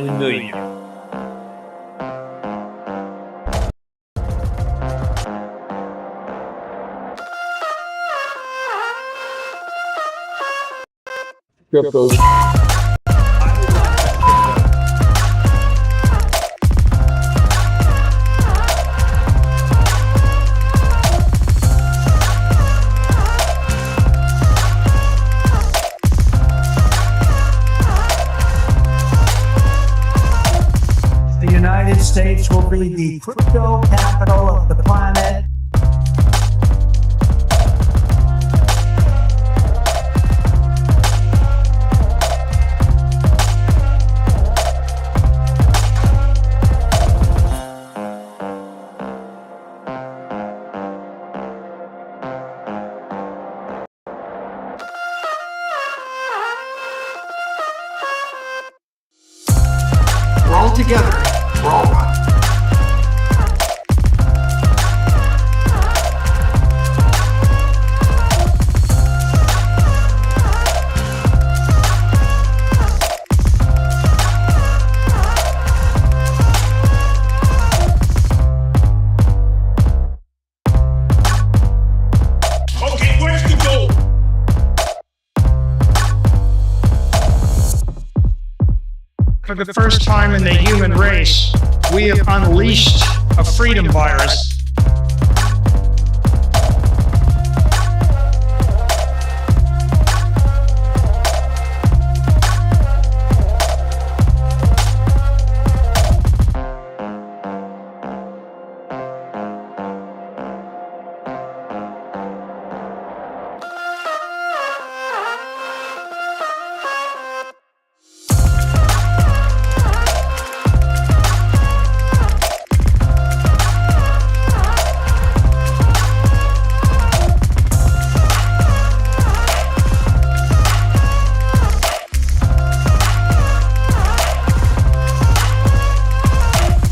in a million. Crypto. The United States will be the crypto capital of the planet. We're all together. We're all one. Okay, where's the goal? For the first time in the human race, we have unleashed a freedom virus.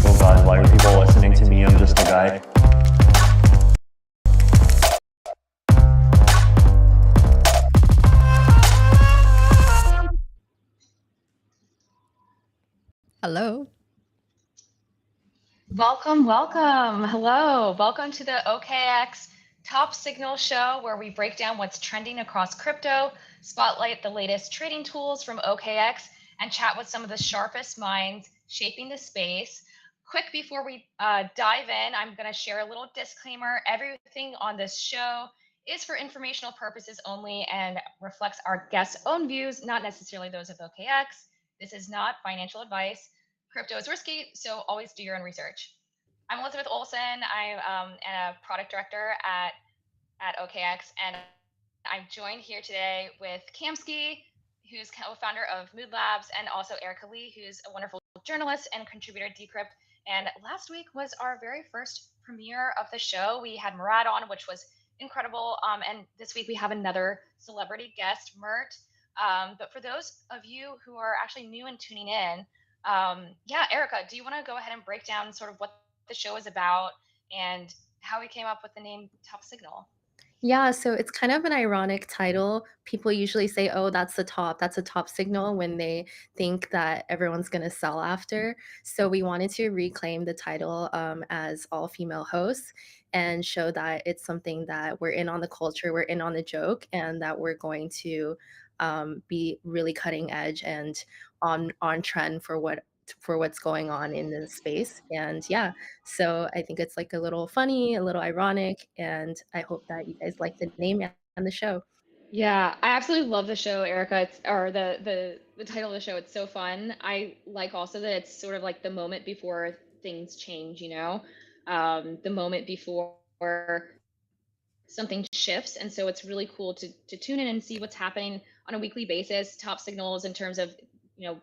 Oh god, why are people listening to me? I'm just a guy. Hello. Welcome, welcome. Hello. Welcome to the OKX Top Signal Show, where we break down what's trending across crypto, spotlight the latest trading tools from OKX, and chat with some of the sharpest minds shaping the space. Quick before we dive in, I'm going to share a little disclaimer. Everything on this show is for informational purposes only and reflects our guests' own views, not necessarily those of OKX. This is not financial advice. Crypto is risky, so always do your own research. I'm Elizabeth Olson. I'm a product director at OKX, and I'm joined here today with Kamsky, who's co-founder of Mood Labs, and also Erica Lee, who's a wonderful journalist and contributor to Decrypt. And last week was our very first premiere of the show. We had Mert on, which was incredible. And this week we have another celebrity guest, Mert. But for those of you who are actually new and tuning in, Erica, do you want to go ahead and break down sort of what the show is about and how we came up with the name Top Signal? Yeah, so it's kind of an ironic title. People usually say, oh, that's a top signal when they think that everyone's going to sell after. So we wanted to reclaim the title as all female hosts and show that it's something that we're in on the culture, we're in on the joke, and that we're going to be really cutting edge and on trend for what's going on in the space. And yeah, so I think it's like a little funny, a little ironic, and I hope that you guys like the name and the show. Yeah, I absolutely love the show, Erica. Or the title of the show. It's so fun. I like also that it's sort of like the moment before things change, the moment before something shifts. And so it's really cool to tune in and see what's happening on a weekly basis, top signals in terms of,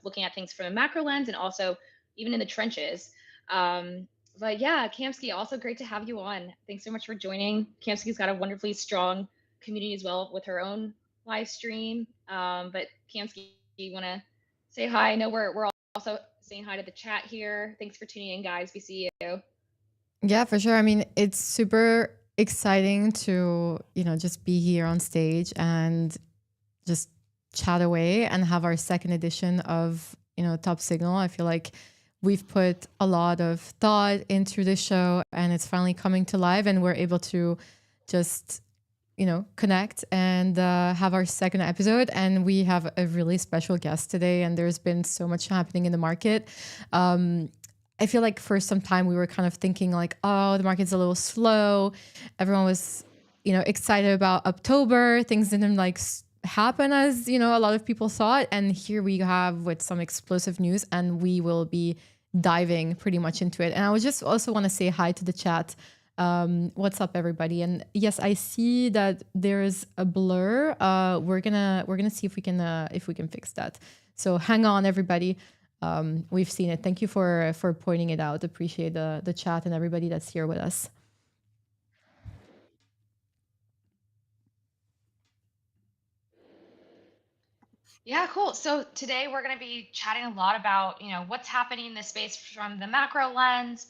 looking at things from a macro lens and also even in the trenches. But yeah, Kamsky, also great to have you on. Thanks so much for joining. Kamsky's got a wonderfully strong community as well with her own live stream. But Kamsky, you want to say hi? I know we're also saying hi to the chat here. Thanks for tuning in, guys. We see you. Yeah, for sure. I mean, it's super exciting to, just be here on stage and just chat away and have our second edition of Top Signal. I feel like we've put a lot of thought into this show, and it's finally coming to life, and we're able to just connect and have our second episode. And we have a really special guest today, and there's been so much happening in the market. I feel like for some time we were kind of thinking like, oh, the market's a little slow. Everyone was, excited about October. Things didn't happen as, a lot of people thought. And here we have with some explosive news, and we will be diving pretty much into it. And I would just also want to say hi to the chat. What's up, everybody? And yes, I see that there's a blur. We're gonna see if we can fix that. So hang on, everybody. We've seen it. Thank you for pointing it out. Appreciate the chat and everybody that's here with us. Yeah, cool. So today we're going to be chatting a lot about, what's happening in this space from the macro lens.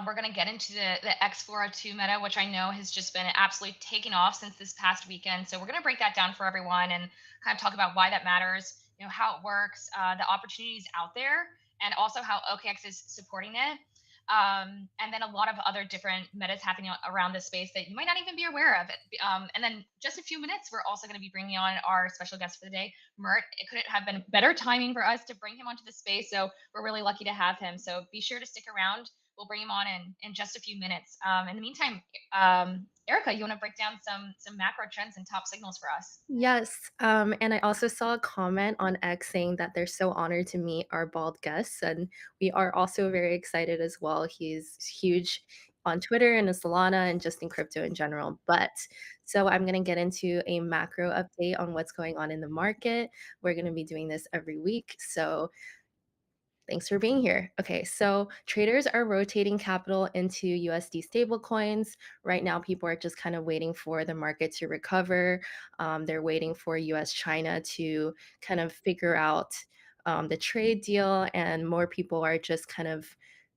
We're going to get into the X402 meta, which I know has just been absolutely taking off since this past weekend. So we're going to break that down for everyone and kind of talk about why that matters, how it works, the opportunities out there, and also how OKX is supporting it. And then a lot of other different metas happening around this space that you might not even be aware of. And then just a few minutes, we're also going to be bringing on our special guest for the day, Mert. It couldn't have been better timing for us to bring him onto the space. So we're really lucky to have him. So be sure to stick around. We'll bring him on in just a few minutes. In the meantime, Erica, you want to break down some macro trends and top signals for us? Yes. And I also saw a comment on X saying that they're so honored to meet our bald guests. And we are also very excited as well. He's huge on Twitter and in Solana and just in crypto in general. But so I'm going to get into a macro update on what's going on in the market. We're going to be doing this every week. So thanks for being here. Okay, so traders are rotating capital into USD stablecoins. Right now, people are just kind of waiting for the market to recover. They're waiting for US China to kind of figure out the trade deal, and more people are just kind of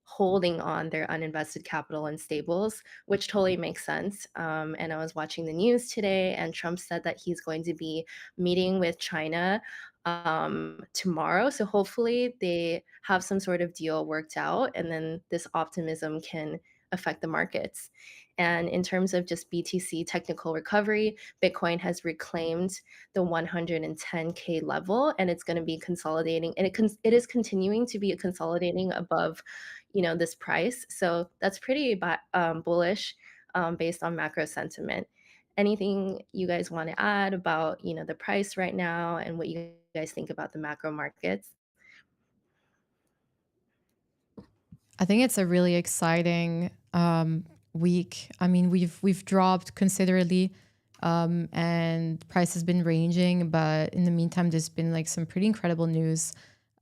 holding on their uninvested capital in stables, which totally makes sense. And I was watching the news today, and Trump said that he's going to be meeting with China tomorrow. So hopefully they have some sort of deal worked out, and then this optimism can affect the markets. And in terms of just BTC technical recovery, Bitcoin has reclaimed the 110K level, and it's going to be consolidating, and it is continuing to be consolidating above, this price. So that's pretty bullish based on macro sentiment. Anything you guys want to add about, the price right now and what you guys think about the macro markets? I think it's a really exciting week. I mean, we've dropped considerably, and price has been ranging, but in the meantime, there's been some pretty incredible news.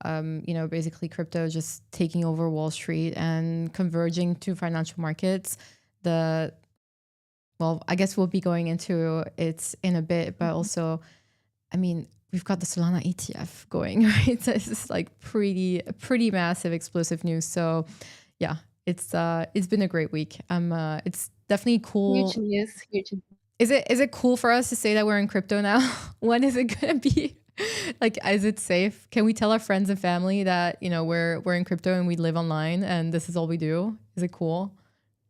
Basically crypto just taking over Wall Street and converging to financial markets. Well, I guess we'll be going into it in a bit, but also, I mean, we've got the Solana ETF going, right? So it's just pretty massive, explosive news. So yeah, it's been a great week. It's definitely cool. Huge news. Huge. Is it cool for us to say that we're in crypto now? When is it gonna be? Is it safe? Can we tell our friends and family that we're in crypto and we live online and this is all we do? Is it cool?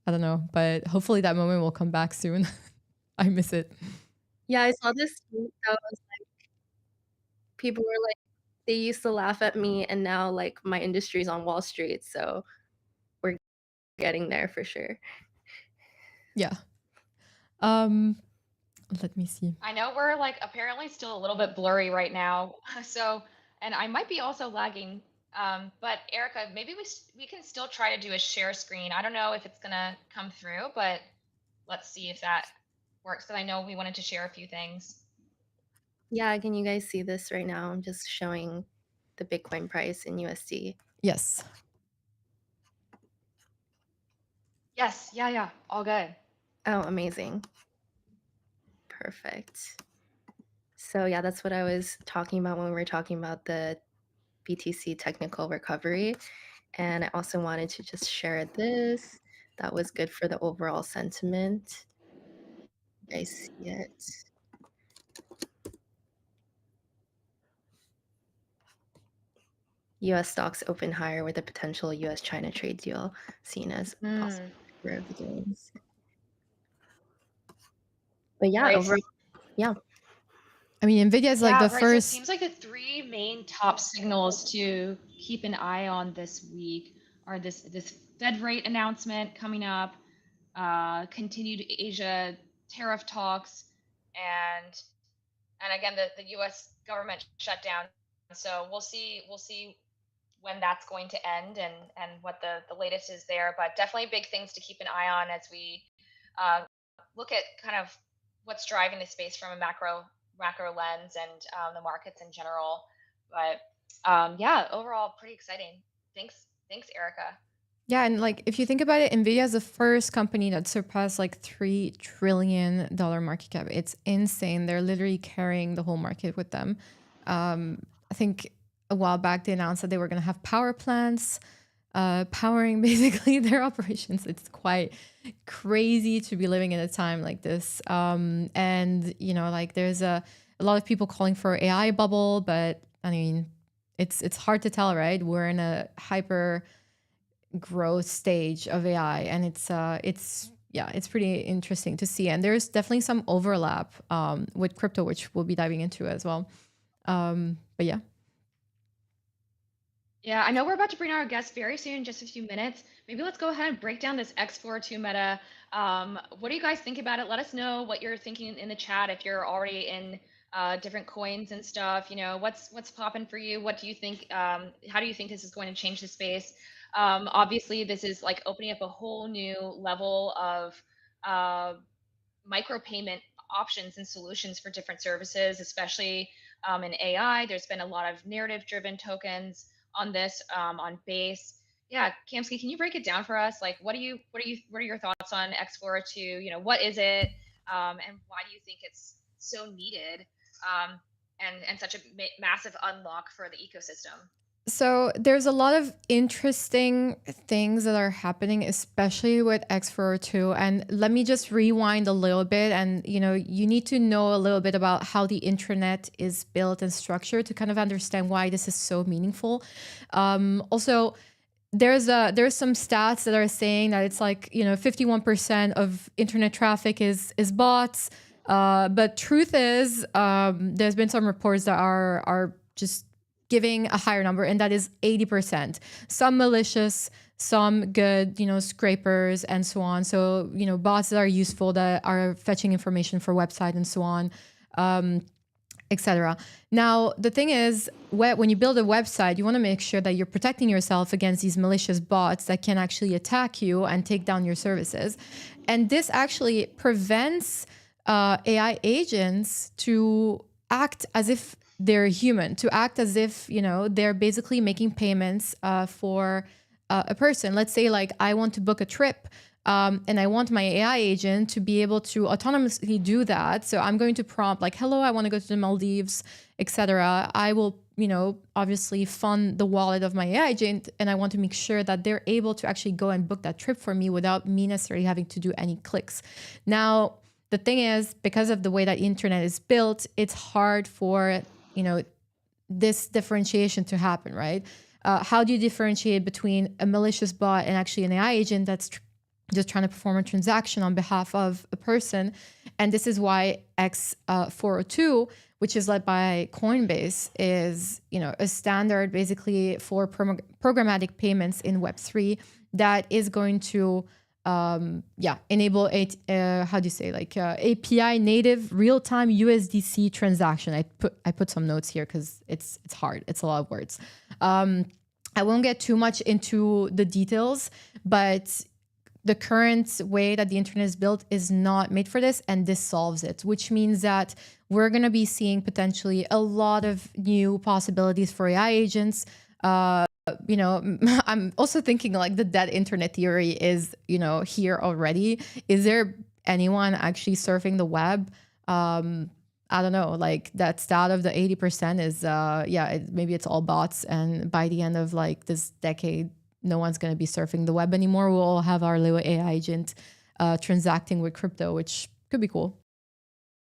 I don't know, but hopefully that moment will come back soon. I miss it. Yeah, I saw this tweet that was people were like, they used to laugh at me, and now my industry's on Wall Street. So we're getting there for sure. Yeah. Let me see. I know we're apparently still a little bit blurry right now. So, and I might be also lagging. But Erica, maybe we can still try to do a share screen. I don't know if it's gonna come through, but let's see if that works. Because I know we wanted to share a few things. Yeah, can you guys see this right now? I'm just showing the Bitcoin price in USD. Yes. Yes, yeah, all good. Oh, amazing. Perfect. So yeah, that's what I was talking about when we were talking about the BTC technical recovery. And I also wanted to just share this. That was good for the overall sentiment. You guys see it? US stocks open higher with a potential US China trade deal seen as possible for the gains. But yeah, Right. overall, yeah. I mean, Nvidia is like Yeah, the right. So it first. seems like the three main top signals to keep an eye on this week are this Fed rate announcement coming up, continued Asia tariff talks, and again the U.S. government shutdown. So we'll see when that's going to end and what the latest is there. But definitely big things to keep an eye on as we uh, look at kind of what's driving the space from a macro lens and the markets in general. But yeah, overall pretty exciting. Thanks, Erica. Yeah, and like if you think about it, Nvidia is the first company that surpassed like $3 trillion market cap. It's insane. They're literally carrying the whole market with them. I think a while back they announced that they were going to have power plants powering basically their operations. It's quite crazy to be living in a time like this. And you know, like there's a lot of people calling for AI bubble, but I mean, it's hard to tell, right? We're in a hyper growth stage of AI, and it's pretty interesting to see. And there's definitely some overlap with crypto, which we'll be diving into as well. But yeah. Yeah, I know we're about to bring our guest very soon, in just a few minutes. Maybe let's go ahead and break down this X42 meta. What do you guys think about it? Let us know what you're thinking in the chat if you're already in different coins and stuff. You know, what's popping for you? What do you think? How do you think this is going to change the space? Obviously, this is like opening up a whole new level of micropayment options and solutions for different services, especially in AI. There's been a lot of narrative-driven tokens on this on base. Yeah, Kamsky, can you break it down for us? Like, what are your thoughts on X42? You know, what is it, and why do you think it's so needed, and such a massive unlock for the ecosystem? So there's a lot of interesting things that are happening, especially with X402. And let me just rewind a little bit. And you know, you need to know a little bit about how the internet is built and structured to kind of understand why this is so meaningful. Also, there's some stats that are saying that it's like, you know, 51% of internet traffic is bots. But truth is, there's been some reports that are just giving a higher number, and that is 80%. Some malicious, some good, you know, scrapers and so on. So, you know, bots that are useful, that are fetching information for website and so on, etc. Now, the thing is, when you build a website, you want to make sure that you're protecting yourself against these malicious bots that can actually attack you and take down your services. And this actually prevents AI agents to act as if they're human, to act as if, you know, they're basically making payments for a person. Let's say like I want to book a trip and I want my AI agent to be able to autonomously do that. So I'm going to prompt like, hello, I want to go to the Maldives, etc. I will, you know, obviously fund the wallet of my AI agent, and I want to make sure that they're able to actually go and book that trip for me without me necessarily having to do any clicks. Now, the thing is, because of the way that internet is built, it's hard for, you know, this differentiation to happen, right? How do you differentiate between a malicious bot and actually an AI agent that's just trying to perform a transaction on behalf of a person? And this is why X402, which is led by Coinbase, is, you know, a standard basically for programmatic payments in Web3 that is going to enable how do you say, like API native real-time USDC transaction. I put some notes here because it's hard. It's a lot of words. I won't get too much into the details, but the current way that the internet is built is not made for this, and this solves it, which means that we're going to be seeing potentially a lot of new possibilities for AI agents. You know, I'm also thinking like the dead internet theory is, you know, here already. Is there anyone actually surfing the web? I don't know, like that stat of the 80% is, maybe it's all bots. And by the end of like this decade, no one's going to be surfing the web anymore. We'll all have our little AI agent transacting with crypto, which could be cool,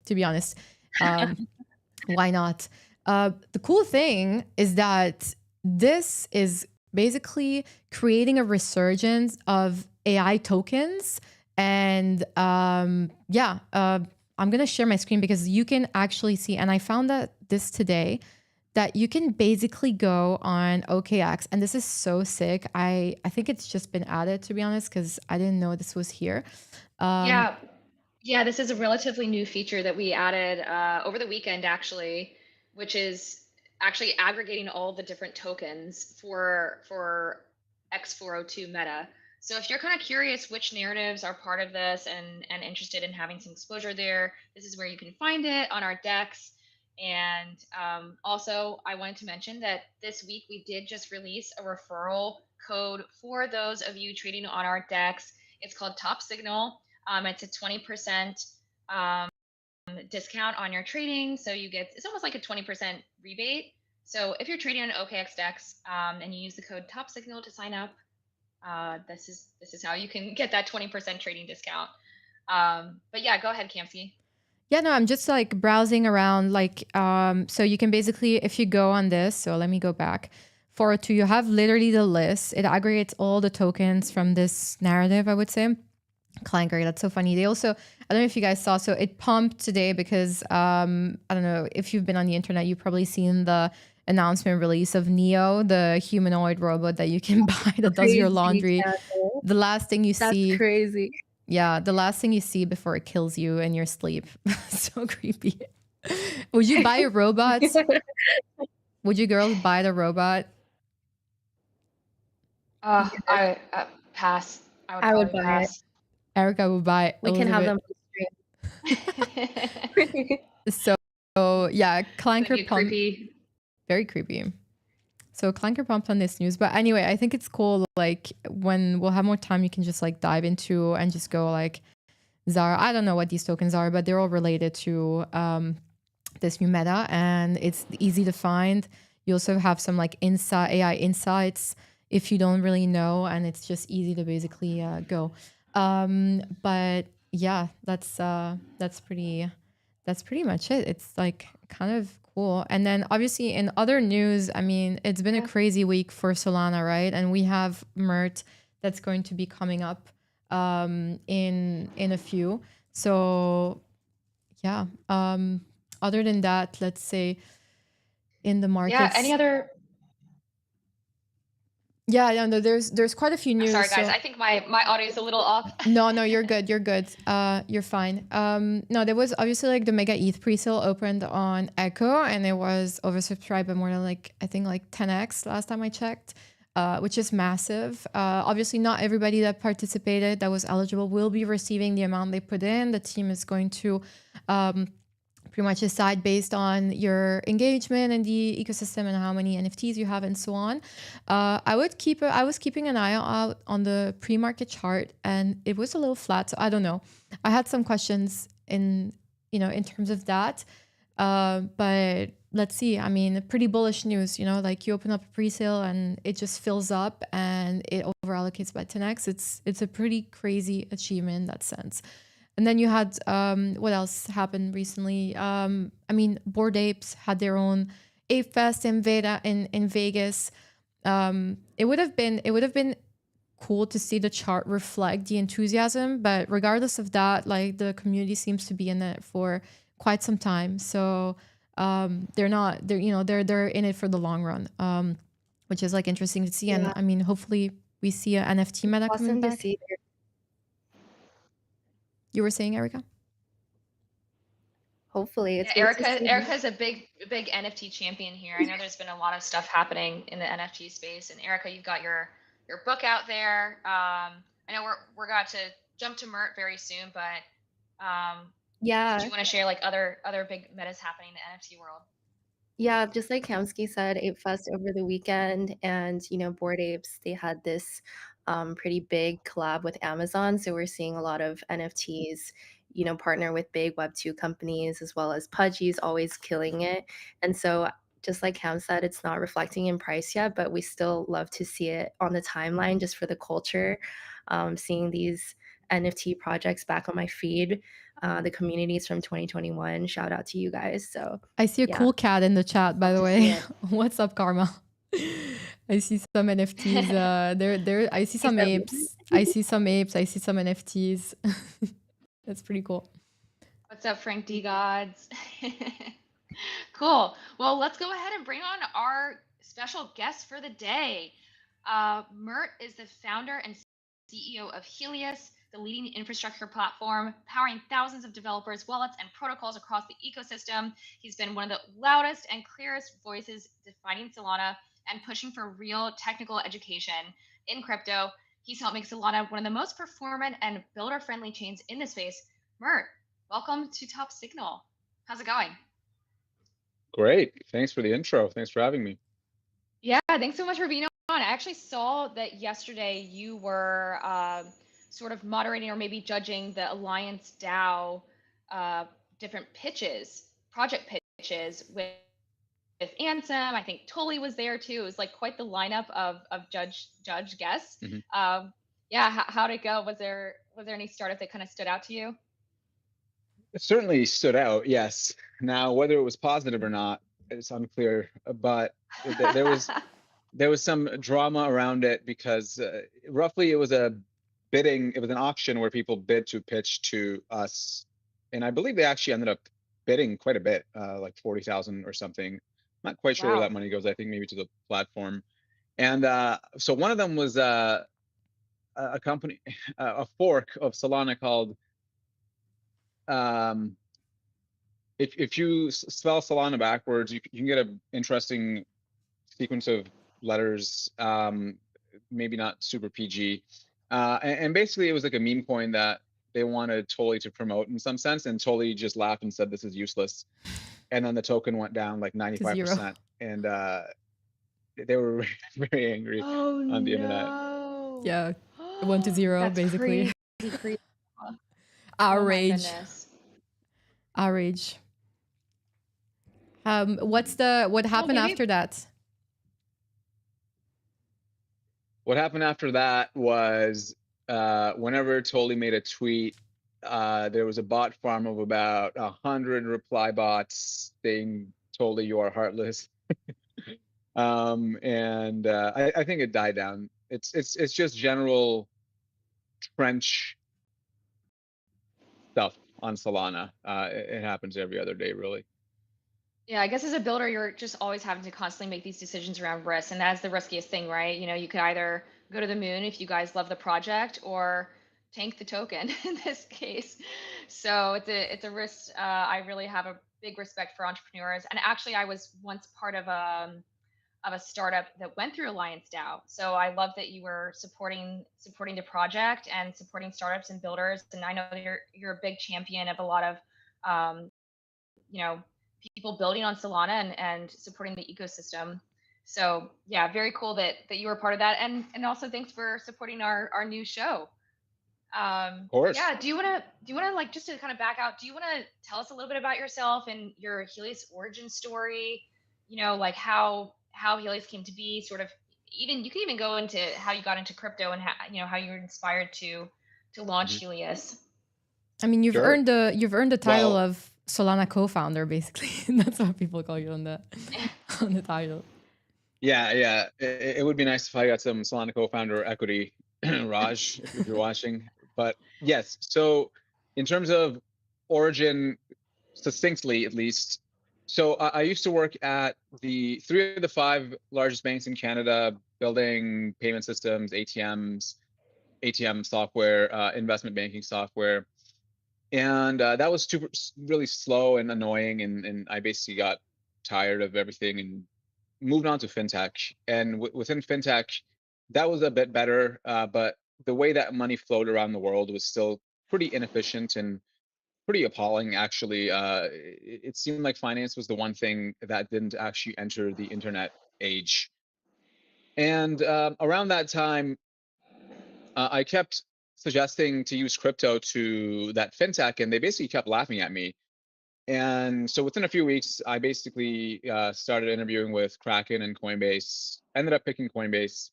to be honest. Why not? The cool thing is that this is basically creating a resurgence of AI tokens. And I'm going to share my screen because you can actually see, and I found that this today, that you can basically go on OKX, and this is so sick. I think it's just been added, to be honest, because I didn't know this was here. Yeah, this is a relatively new feature that we added over the weekend, actually, which is actually aggregating all the different tokens for X402 meta. So if you're kind of curious which narratives are part of this and interested in having some exposure there, this is where you can find it on our decks. And also, I wanted to mention that this week we did just release a referral code for those of you trading on our decks. It's called Top Signal. It's a 20% discount on your trading. So you get, it's almost like a 20% rebate. So if you're trading on OKX decks and you use the code Top Signal to sign up, this is how you can get that 20% trading discount. But yeah, go ahead, Kamsi. Yeah, no, I'm just like browsing around, like, so you can basically, if you go on this, so let me go back. 402, you have literally the list. It aggregates all the tokens from this narrative, I would say. Clanker, that's so funny. They also, I don't know if you guys saw, so it pumped today because, I don't know, if you've been on the internet, you've probably seen the announcement release of Neo, the humanoid robot that you can buy that does your laundry. The last thing you see. That's crazy. Yeah, the last thing you see before it kills you in your sleep. So creepy. Would you buy a robot? Would you girls buy the robot? I pass. I would buy pass. Erica would buy it. We can have them on stream. So yeah, Clanker pumped. Creepy. Very creepy. So Clanker pumped on this news. But anyway, I think it's cool. Like when we'll have more time, you can just like dive into and just go like Zara. I don't know what these tokens are, but they're all related to this new meta, and it's easy to find. You also have some like AI insights if you don't really know, and it's just easy to basically go. But yeah, that's pretty much it. It's like kind of cool. And then obviously in other news, I mean, it's been a crazy week for Solana, right? And we have Mert that's going to be coming up in a few. So yeah. Other than that, let's say in the markets. Yeah, any other? Yeah, no, there's quite a few news. Sorry guys, I think my audio is a little off. No, you're good. You're good. You're fine. No, there was obviously like the mega ETH pre-sale opened on Echo, and it was oversubscribed by more than like, I think like 10x last time I checked, which is massive. Obviously not everybody that participated that was eligible will be receiving the amount they put in. The team is going to pretty much decide based on your engagement in the ecosystem and how many NFTs you have and so on. I was keeping an eye out on the pre-market chart, and it was a little flat. So I don't know. I had some questions in terms of that. But let's see. I mean, pretty bullish news, like you open up a pre-sale and it just fills up and it over allocates by 10x. It's a pretty crazy achievement in that sense. And then you had, what else happened recently? I mean, Bored Apes had their own Ape Fest in Vegas. It would have been cool to see the chart reflect the enthusiasm, but regardless of that, like the community seems to be in it for quite some time. So they're in it for the long run, which is like interesting to see. Yeah. And I mean, hopefully we see an NFT meta coming back. You were saying, Erica? Hopefully. It's Erica is a big NFT champion here. I know there's been a lot of stuff happening in the NFT space, and Erica, you've got your book out there. I know we're got to jump to Mert very soon, but yeah, do you want to share like other big metas happening in the NFT world? Yeah, just like Kamsky said, Ape Fest over the weekend, and Bored Apes, they had this pretty big collab with Amazon. So we're seeing a lot of NFTs, partner with big Web2 companies, as well as Pudgy's always killing it. And so just like Cam said, it's not reflecting in price yet, but we still love to see it on the timeline just for the culture. Seeing these NFT projects back on my feed, the communities from 2021. Shout out to you guys. So I see a cool cat in the chat, by the way. What's up, Karma? I see some NFTs. There. I see some apes. I see some apes. I see some NFTs. That's pretty cool. What's up, Frank D Gods? Cool. Well, let's go ahead and bring on our special guest for the day. Mert is the founder and CEO of Helios, the leading infrastructure platform powering thousands of developers, wallets, and protocols across the ecosystem. He's been one of the loudest and clearest voices defining Solana and pushing for real technical education in crypto. He's helped make Solana one of the most performant and builder-friendly chains in the space. Mert, welcome to Top Signal. How's it going? Great. Thanks for the intro. Thanks for having me. Yeah, thanks so much for being on. I actually saw that yesterday you were sort of moderating or maybe judging the Alliance DAO different pitches, project pitches with Ansem. I think Tully was there too. It was like quite the lineup of judge guests. Yeah, how'd it go? Was there any startup that kind of stood out to you? It certainly stood out, yes. Now, whether it was positive or not, it's unclear. But there was some drama around it because roughly it was an auction where people bid to pitch to us, and I believe they actually ended up bidding quite a bit, like 40,000 or something. Not quite sure where that money goes. I think maybe to the platform. And so one of them was a company, a fork of Solana called. If you spell Solana backwards, you can get an interesting sequence of letters, maybe not super PG. And basically it was like a meme coin that they wanted Tully to promote in some sense, and Tully just laughed and said, "This is useless." And then the token went down like 95%. And they were very angry on the internet. Yeah, 1 to 0, That's basically. crazy. Outrage. Oh my goodness. Outrage. What happened after that? What happened after that was whenever Tully made a tweet, there was a bot farm of about 100 reply bots saying, "Tully, you are heartless." And I think it died down. It's just general trench stuff on Solana. It happens every other day, really. Yeah, I guess as a builder, you're just always having to constantly make these decisions around risk, and that's the riskiest thing, right? You know, you could either go to the moon if you guys love the project, or tank the token in this case. So it's a risk. I really have a big respect for entrepreneurs, and actually, I was once part of a startup that went through Alliance DAO. So I love that you were supporting the project and supporting startups and builders. And I know that you're a big champion of a lot of you know, people building on Solana and supporting the ecosystem. So yeah, very cool that you were part of that. And also thanks for supporting our new show. Of course. Yeah. Do you want to like, just to kind of back out, do you want to tell us a little bit about yourself and your Helios origin story? You know, like how Helios came to be, sort of, even, you can even go into how you got into crypto and how you were inspired to launch Helios. I mean, you've earned the title of Solana co-founder, basically. That's what people call you on the title. Yeah. It would be nice if I got some Solana co-founder equity, Raj, if you're watching. But yes, so in terms of origin, succinctly at least, so I used to work at 3 of the 5 largest banks in Canada, building payment systems, ATMs, ATM software, investment banking software. And that was really slow and annoying. And I basically got tired of everything and moved on to fintech. And within fintech, that was a bit better. But the way that money flowed around the world was still pretty inefficient and pretty appalling, actually. It seemed like finance was the one thing that didn't actually enter the internet age. And around that time, I kept suggesting to use crypto to that fintech, and they basically kept laughing at me. And so within a few weeks, I basically started interviewing with Kraken and Coinbase. Ended up picking Coinbase,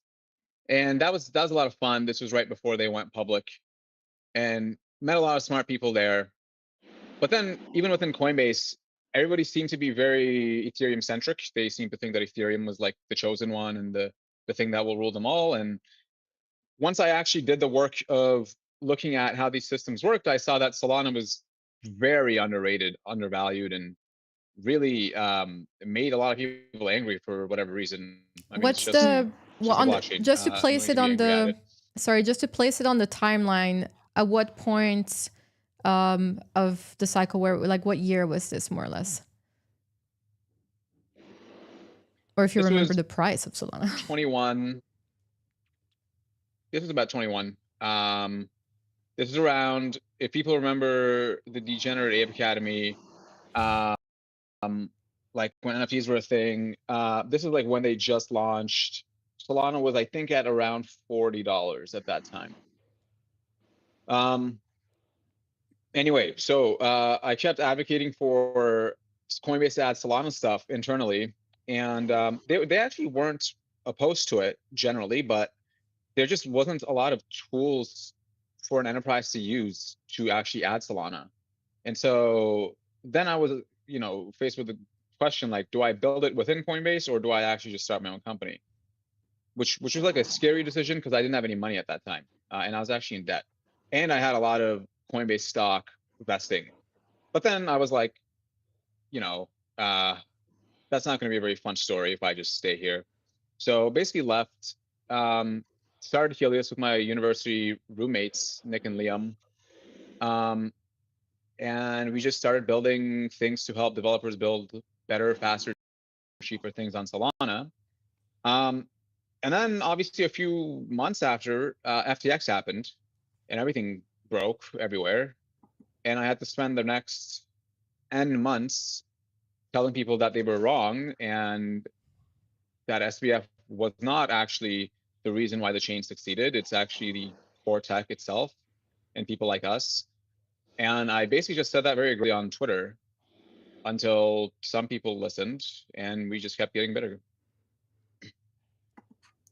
and that was a lot of fun. This was right before they went public, and met a lot of smart people there. But then even within Coinbase, everybody seemed to be very Ethereum centric. They seemed to think that Ethereum was like the chosen one and the thing that will rule them all. And once I actually did the work of looking at how these systems worked, I saw that Solana was very underrated, undervalued, and really made a lot of people angry for whatever reason. I mean, What's it's just, the well just a on blockchain. just to I'm place going it to be on angry at the it. sorry, just to place it on the timeline, at what point of the cycle, where like what year was this more or less? Or if you This remember was the price of Solana. 21. This was about 21. This is around, if people remember the Degenerate Ape Academy, like when NFTs were a thing, this is like when they just launched. Solana was, I think, at around $40 at that time. Anyway, so I kept advocating for Coinbase to add Solana stuff internally, and they actually weren't opposed to it generally, but there just wasn't a lot of tools for an enterprise to use to actually add Solana. And so then I was, faced with the question, like, do I build it within Coinbase or do I actually just start my own company? Which was like a scary decision because I didn't have any money at that time, and I was actually in debt, and I had a lot of Coinbase stock vesting. But then I was like, that's not going to be a very fun story if I just stay here. So basically left, started Helios with my university roommates, Nick and Liam. And we just started building things to help developers build better, faster, cheaper things on Solana. And then obviously a few months after, FTX happened and everything broke everywhere. And I had to spend the next N months telling people that they were wrong and that SBF was not actually the reason why the chain succeeded. It's actually the core tech itself and people like us. And I basically just said that very aggressively on Twitter until some people listened and we just kept getting better.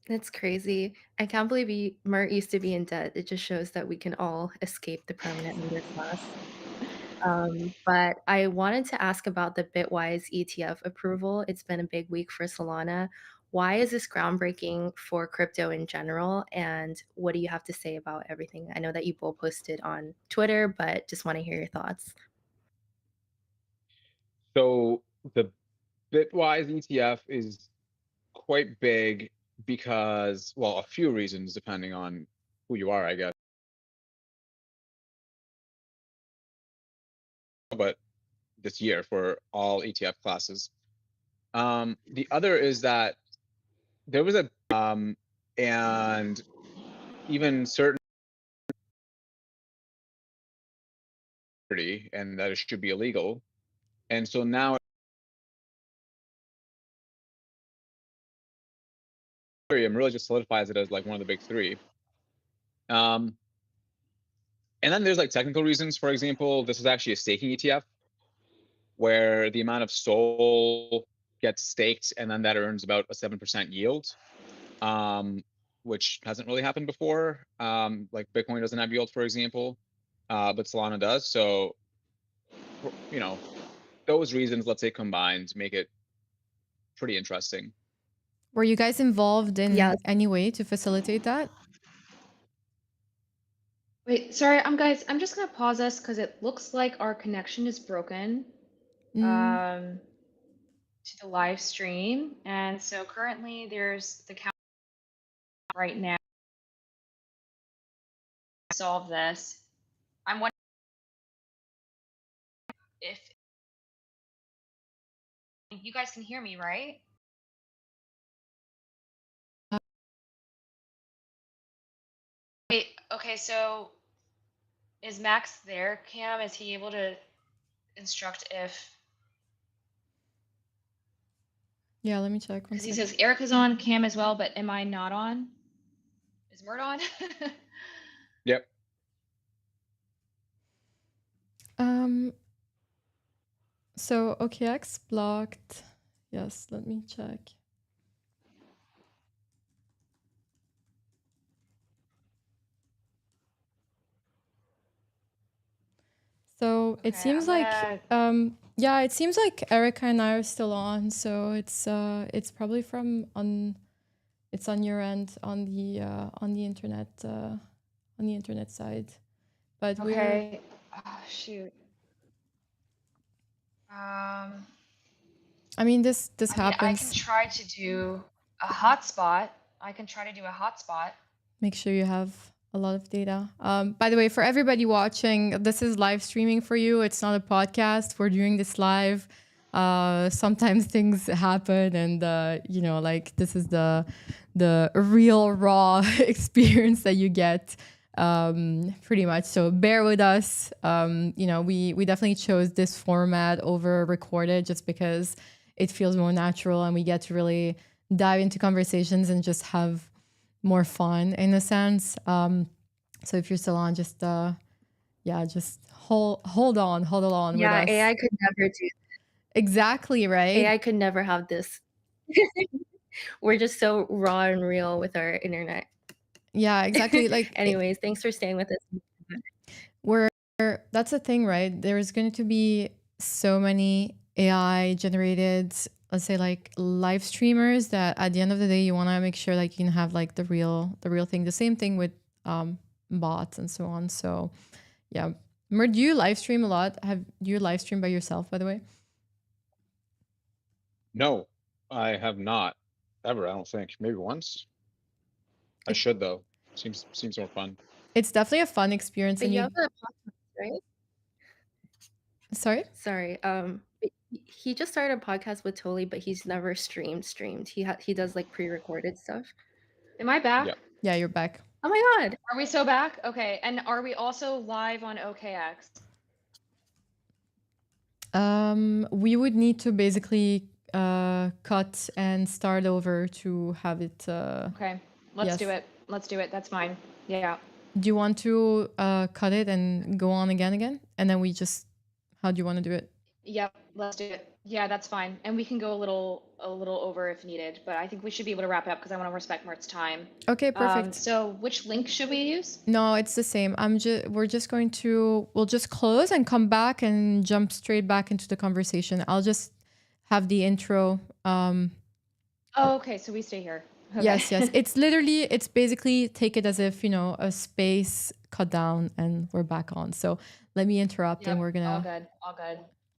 That's crazy. I can't believe Mert used to be in debt. It just shows that we can all escape the permanent middle class. But I wanted to ask about the Bitwise ETF approval. It's been a big week for Solana. Why is this groundbreaking for crypto in general? And what do you have to say about everything? I know that you both posted on Twitter, but just want to hear your thoughts. So the Bitwise ETF is quite big because, well, a few reasons depending on who you are, I guess. But this year for all ETF classes. The other is that there was a and even certain and that it should be illegal. And so now Ethereum really just solidifies it as like one of the big three. And then there's like technical reasons. For example, this is actually a staking ETF where the amount of SOL gets staked and then that earns about a 7% yield, which hasn't really happened before. Like Bitcoin doesn't have yield, for example, but Solana does. So, those reasons, let's say combined, make it pretty interesting. Were you guys involved in Yes. any way to facilitate that? Wait, sorry, guys, I'm just gonna pause us because it looks like our connection is broken to the live stream. And so currently there's the count right now to solve this. I'm wondering if you guys can hear me, right? Wait, okay, so is Max there, Cam? Is he able to instruct if? Yeah, let me check. Because he says Erica's on, Cam as well, but am I not on? Is Mert on? Yep. So OKX blocked. Yes, let me check. So it Okay, seems I'm like gonna- yeah, it seems like Erica and I are still on. So it's probably it's on your end on the internet side. But Okay. Oh, shoot. Um, I mean this I mean, I can happens. try to do a hotspot. I can try to do a hotspot. Make sure you have a lot of data. By the way, for everybody watching, this is live streaming for you. It's not a podcast. We're doing this live. Sometimes things happen, and like this is the real raw experience that you get, pretty much. So bear with us. We definitely chose this format over recorded just because it feels more natural, and we get to really dive into conversations and just have more fun in a sense. So if you're still on, just hold on with Yeah, us. AI could never do. Exactly, right? AI could never have this. We're just so raw and real with our internet. Yeah, exactly. Like Anyways, thanks for staying with us. that's the thing, right? There's going to be so many AI generated, let's say, like live streamers, that at the end of the day you want to make sure like you can have like the real thing. The same thing with bots and so on. So yeah. Mert, do you live stream a lot? Do you live stream by yourself, by the way? No, I have not ever. I don't think. Maybe once. I should though. Seems more fun. It's definitely a fun experience. But And you have a podcast, right? Sorry? Sorry. He just started a podcast with Toli, but he's never streamed. He does like pre-recorded stuff. Am I back? Yeah. Yeah, you're back. Oh my god. Are we so back? Okay. And are we also live on OKX? We would need to basically cut and start over to have it. Okay. Let's Yes. do it. Let's do it. That's fine. Yeah. Do you want to cut it and go on again? And then how do you want to do it? Yep. Let's do it. Yeah, that's fine. And we can go a little over if needed, but I think we should be able to wrap it up because I want to respect Mert's time. Okay, perfect. So which link should we use? No, it's the same. We'll just close and come back and jump straight back into the conversation. I'll just have the intro. Oh, okay. So we stay here. Okay. Yes. It's basically take it as if, a space cut down and we're back on. So let me interrupt and we're All gonna good. All good.